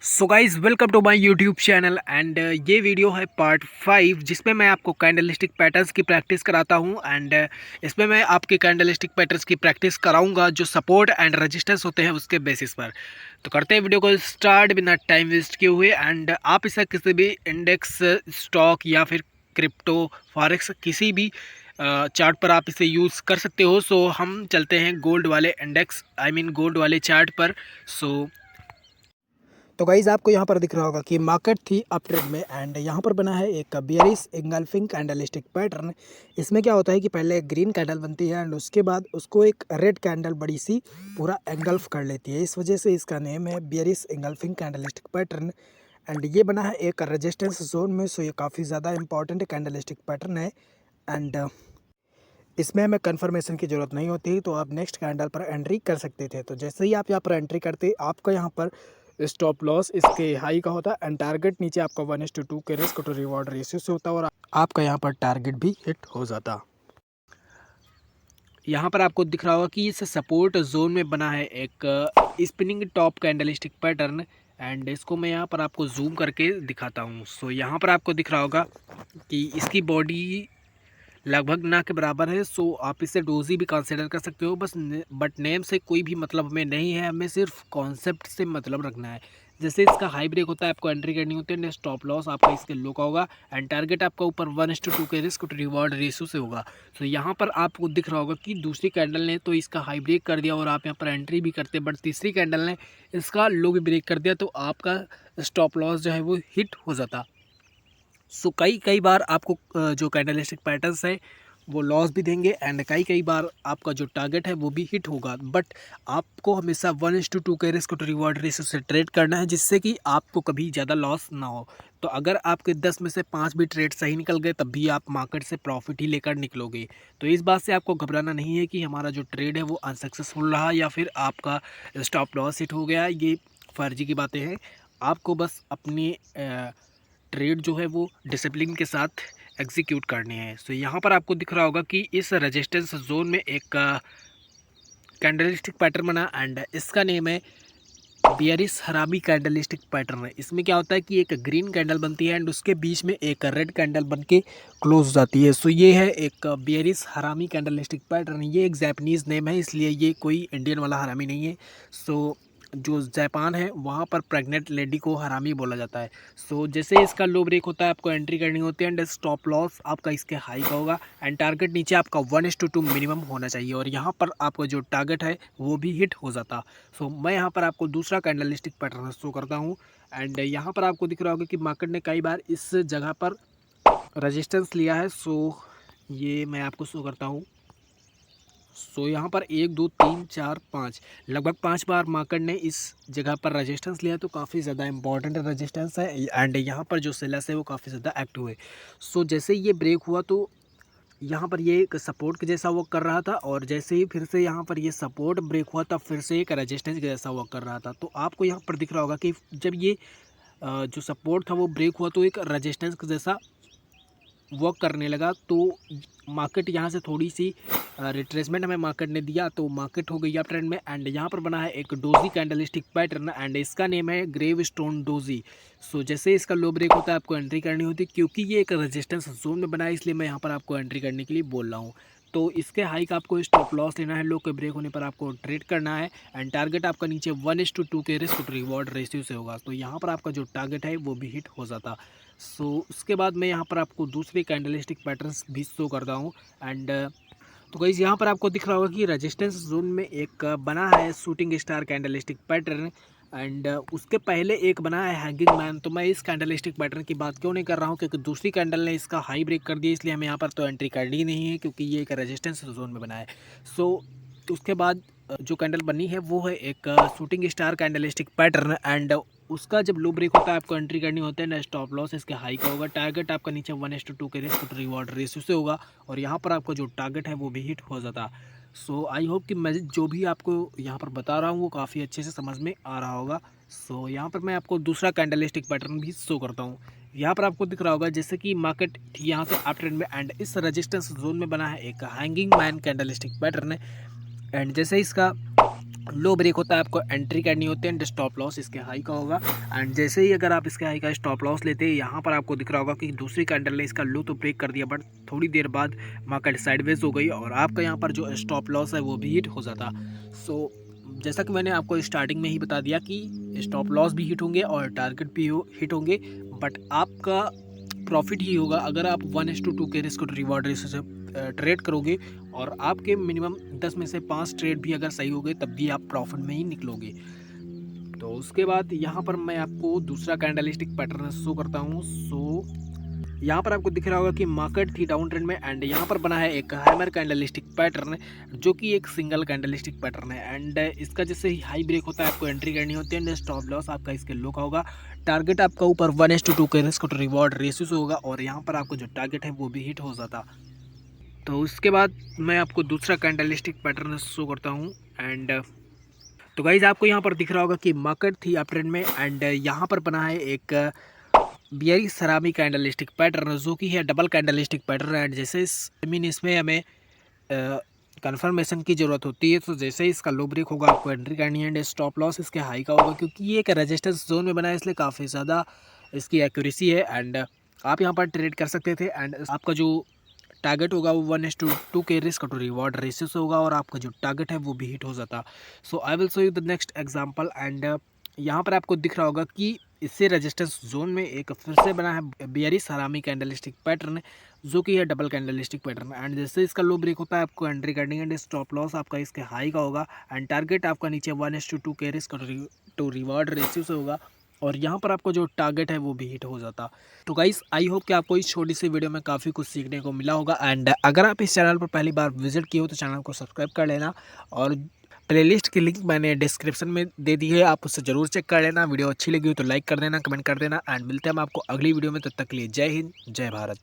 So guys welcome to my YouTube channel and ये video है part 5 जिसमें मैं आपको कैंडलस्टिक पैटर्न्स की प्रैक्टिस कराता हूं एंड इसमें मैं आपके कैंडलस्टिक पैटर्न्स की प्रैक्टिस कराऊंगा जो सपोर्ट एंड रेजिस्टेंस होते हैं उसके बेसिस पर। तो करते हैं वीडियो को स्टार्ट बिना टाइम वेस्ट किए हुए। एंड आप इसे किसी भी इंडेक्स स्टॉक या फिर क्रिप्टो फॉरेक्स किसी भी चार्ट पर आप इसे यूज़ कर सकते हो। सो हम चलते हैं गोल्ड वाले इंडेक्स गोल्ड वाले चार्ट पर। तो गाइज आपको यहाँ पर दिख रहा होगा कि मार्केट थी अप ट्रेंड में एंड यहाँ पर बना है एक बियरिश एंगल्फिंग कैंडलस्टिक पैटर्न। इसमें क्या होता है कि पहले ग्रीन कैंडल बनती है एंड उसके बाद उसको एक रेड कैंडल बड़ी सी पूरा एंगल्फ कर लेती है। इस वजह से इसका नेम है bearish engulfing candlestick pattern and ये बना है एक रेजिस्टेंस जोन में। सो ये काफ़ी ज़्यादा इंपॉर्टेंट कैंडलस्टिक पैटर्न है एंड इसमें हमें कंफर्मेशन की ज़रूरत नहीं होती, तो आप नेक्स्ट कैंडल पर एंट्री कर सकते थे। तो जैसे ही आप यहाँ पर एंट्री करते आपका यहाँ पर स्टॉप लॉस इसके हाई का होता है एंड टारगेट नीचे आपका 1:2 के रिस्क टू रिवॉर्ड रेशियो से होता है और आपका यहाँ पर टारगेट भी हिट हो जाता। यहाँ पर आपको दिख रहा होगा कि इस सपोर्ट जोन में बना है एक spinning top candlestick pattern and इसको मैं यहाँ पर आपको जूम करके दिखाता हूँ। सो यहाँ पर आपको दिख रहा होगा कि इसकी बॉडी लगभग ना के बराबर है। सो आप इसे डोजी भी कंसिडर कर सकते हो बट नेम से कोई भी मतलब हमें नहीं है, हमें सिर्फ कॉन्सेप्ट से मतलब रखना है। जैसे इसका हाई ब्रेक होता है आपको एंट्री करनी होती है, स्टॉप लॉस आपका इसके लो का होगा एंड टारगेट आपका ऊपर 1:2 के रिस्क टू रिवॉर्ड रेशियो से होगा। तो यहाँ पर आपको दिख रहा होगा कि दूसरी कैंडल ने तो इसका हाई ब्रेक कर दिया और आप यहाँ पर एंट्री भी करते, बट तीसरी कैंडल ने इसका लो भी ब्रेक कर दिया तो आपका स्टॉप लॉस जो है वो हिट हो जाता। सो कई बार आपको जो कैंडलस्टिक पैटर्न्स है वो लॉस भी देंगे एंड कई बार आपका जो टारगेट है वो भी हिट होगा, बट आपको हमेशा 1:2 के रिस्क टू रिवॉर्ड रेशियो से ट्रेड करना है जिससे कि आपको कभी ज़्यादा लॉस ना हो। तो अगर आपके 10 में से 5 भी ट्रेड सही निकल गए तब भी आप मार्केट से प्रॉफिट ही लेकर निकलोगे। तो इस बात से आपको घबराना नहीं है कि हमारा जो ट्रेड है वो अनसक्सेसफुल रहा या फिर आपका स्टॉप लॉस हिट हो गया, ये फर्जी की बातें हैं। आपको बस अपनी ट्रेड जो है वो डिसिप्लिन के साथ एग्जीक्यूट करनी है। सो यहाँ पर आपको दिख रहा होगा कि इस रेजिस्टेंस जोन में एक कैंडलस्टिक पैटर्न बना एंड इसका नेम है बियरिश हरामी कैंडलस्टिक पैटर्न है। इसमें क्या होता है कि एक ग्रीन कैंडल बनती है एंड उसके बीच में एक रेड कैंडल बन के क्लोज हो जाती है। सो ये है एक बियरिश हरामी कैंडलस्टिक पैटर्न। ये एक जापानीज़ नेम है इसलिए ये कोई इंडियन वाला हरामी नहीं है। सो जो जापान है वहाँ पर प्रेग्नेंट लेडी को हरामी बोला जाता है। सो जैसे इसका लो ब्रेक होता है आपको एंट्री करनी होती है एंड स्टॉप लॉस आपका इसके हाई का होगा एंड टारगेट नीचे आपका 1:2 मिनिमम होना चाहिए और यहाँ पर आपका जो टारगेट है वो भी हिट हो जाता। सो मैं यहाँ पर आपको दूसरा कैंडलस्टिक पैटर्न शो करता हूँ एंड यहाँ पर आपको दिख रहा होगा कि मार्केट ने कई बार इस जगह पर रेजिस्टेंस लिया है। सो ये मैं आपको शो करता हूँ। सो यहाँ पर 1 2 3 4 5 लगभग 5 बार मार्केट ने इस जगह पर रेजिस्टेंस लिया, तो काफ़ी ज़्यादा इंपॉर्टेंट रेजिस्टेंस है एंड यहाँ पर जो सेलर्स है वो काफ़ी ज़्यादा एक्टिव है। सो जैसे ये ब्रेक हुआ तो यहाँ पर ये एक सपोर्ट के जैसा वर्क कर रहा था और जैसे ही फिर से यहाँ पर ये सपोर्ट ब्रेक हुआ तब फिर से एक रेजिस्टेंस के जैसा वर्क कर रहा था। तो आपको यहाँ पर दिख रहा होगा कि जब ये जो सपोर्ट था वो ब्रेक हुआ तो एक रेजिस्टेंस के जैसा वर्क करने लगा। तो मार्केट यहाँ से थोड़ी सी रिट्रेसमेंट हमें मार्केट ने दिया तो मार्केट हो गई अप ट्रेंड में एंड यहाँ पर बना है एक डोजी कैंडलस्टिक पैटर्न एंड इसका नेम है ग्रेव स्टोन डोजी। सो जैसे इसका लो ब्रेक होता है आपको एंट्री करनी होती है, क्योंकि ये एक रेजिस्टेंस जोन में बना है इसलिए मैं यहाँ पर आपको एंट्री करने के लिए बोल रहा हूँ। तो इसके हाई का आपको स्टॉप लॉस लेना है, लो के ब्रेक होने पर आपको ट्रेड करना है एंड टारगेट आपका नीचे 1:2 के रिस्क टू रिवॉर्ड रेशियो से होगा। तो यहाँ पर आपका जो टारगेट है वो भी हिट हो जाता। सो उसके बाद मैं यहाँ पर आपको दूसरे कैंडलस्टिक पैटर्न्स भी शो करता हूँ एंड तो गाइस यहाँ पर आपको दिख रहा होगा कि रेजिस्टेंस जोन में एक बना है shooting star candlestick pattern and उसके पहले एक बना है हैंगिंग मैन। तो मैं इस कैंडलस्टिक पैटर्न की बात क्यों नहीं कर रहा हूँ क्योंकि दूसरी कैंडल ने इसका हाई ब्रेक कर दिया, इसलिए हमें यहाँ पर तो एंट्री करनी नहीं है क्योंकि ये एक रेजिस्टेंस जोन में बना है। सो उसके बाद जो कैंडल बनी है वो है एक shooting star candlestick pattern and उसका जब लो ब्रेक होता है आपको एंट्री करनी होता है ना, स्टॉप लॉस इसके हाई का होगा, टारगेट आपका नीचे 1:2 के रिस्क टू रिवॉर्ड रेशियो से होगा और यहाँ पर आपका जो टारगेट है वो भी हिट हो जाता। सो आई होप कि मैं जो भी आपको यहाँ पर बता रहा हूँ वो काफ़ी अच्छे से समझ में आ रहा होगा। सो यहाँ पर मैं आपको दूसरा कैंडलस्टिक पैटर्न भी शो करता हूँ। यहाँ पर आपको दिख रहा होगा जैसे कि मार्केट यहाँ से अप ट्रेंड में एंड इस रेजिस्टेंस जोन में बना है एक hanging man candlestick pattern and जैसे इसका लो ब्रेक होता है आपको एंट्री करनी होती है एंड स्टॉप लॉस इसके हाई का होगा। एंड जैसे ही अगर आप इसके हाई का स्टॉप लॉस लेते हैं, यहाँ पर आपको दिख रहा होगा कि दूसरी कैंडल ने इसका लो तो ब्रेक कर दिया, बट थोड़ी देर बाद मार्केट साइडवेज हो गई और आपका यहाँ पर जो स्टॉप लॉस है वो भी हिट हो जाता। सो जैसा कि मैंने आपको स्टार्टिंग में ही बता दिया कि स्टॉप लॉस भी हिट होंगे और टारगेट भी हिट होंगे, बट आपका प्रॉफिट ही होगा अगर आप 1:2 के रिस्क रिवॉर्ड रेशियो से ट्रेड करोगे और आपके मिनिमम 10 में से 5 ट्रेड भी अगर सही हो गए तब भी आप प्रॉफिट में ही निकलोगे। तो उसके बाद यहाँ पर मैं आपको दूसरा कैंडलस्टिक पैटर्न शो करता हूँ। सो यहाँ पर आपको दिख रहा होगा कि मार्केट थी डाउन ट्रेंड में एंड यहाँ पर बना है एक हैमर कैंडलस्टिक पैटर्न जो कि एक सिंगल कैंडलस्टिक पैटर्न है। एंड इसका जैसे ही हाई ब्रेक होता है आपको एंट्री करनी होती है एंड स्टॉप लॉस आपका इसके लो का होगा। टारगेट आपका ऊपर 1:2 के रिस्क टू रिवॉर्ड रेशियो से होगा और यहाँ पर आपको जो टारगेट है वो भी हिट हो जाता। तो उसके बाद मैं आपको दूसरा कैंडलस्टिक पैटर्न शो करता हूँ। एंड तो गाइज आपको यहाँ पर दिख रहा होगा कि मार्केट थी अप ट्रेंड में एंड यहाँ पर बना है एक बियरी सरामी कैंडलस्टिक पैटर्न जो कि है डबल कैंडलस्टिक पैटर्न। एंड जैसे इसमें हमें कंफर्मेशन की ज़रूरत होती है, तो जैसे ही इसका लो ब्रेक होगा आपको एंट्री करनी है एंड स्टॉप लॉस इसके हाई का होगा, क्योंकि ये एक रेजिस्टेंस जोन में बना है इसलिए काफ़ी ज़्यादा इसकी एक्यूरेसी है। एंड आप यहाँ पर ट्रेड कर सकते थे एंड आपका जो टारगेट होगा वो 1:2 के रिस्क टू रिवॉर्ड रेशियो से होगा और आपका जो टारगेट है वो भी हिट हो जाता। So I will show you the next example. And यहाँ पर आपको दिख रहा होगा कि इससे रेजिस्टेंस जोन में एक फिर से बना है बियरी सरामी कैंडलस्टिक पैटर्न जो कि है डबल कैंडलस्टिक पैटर्न। एंड जैसे इसका लो ब्रेक होता है आपको एंट्री करनी है एंड स्टॉप लॉस आपका इसके हाई का होगा एंड टारगेट आपका नीचे 1:2 के रिस्क टू रिवॉर्ड रेशियो से होगा और यहाँ पर आपको जो टारगेट है वो भी हिट हो जाता। तो गाइस आई होप कि आपको इस छोटी सी वीडियो में काफ़ी कुछ सीखने को मिला होगा। एंड अगर आप इस चैनल पर पहली बार विजिट किए हो तो चैनल को सब्सक्राइब कर लेना और प्लेलिस्ट की लिंक मैंने डिस्क्रिप्शन में दे दी है, आप उससे ज़रूर चेक कर लेना। वीडियो अच्छी लगी हो तो लाइक कर देना, कमेंट कर देना एंड मिलते हैं हम आपको अगली वीडियो में। तब तक के लिए जय हिंद, जय भारत।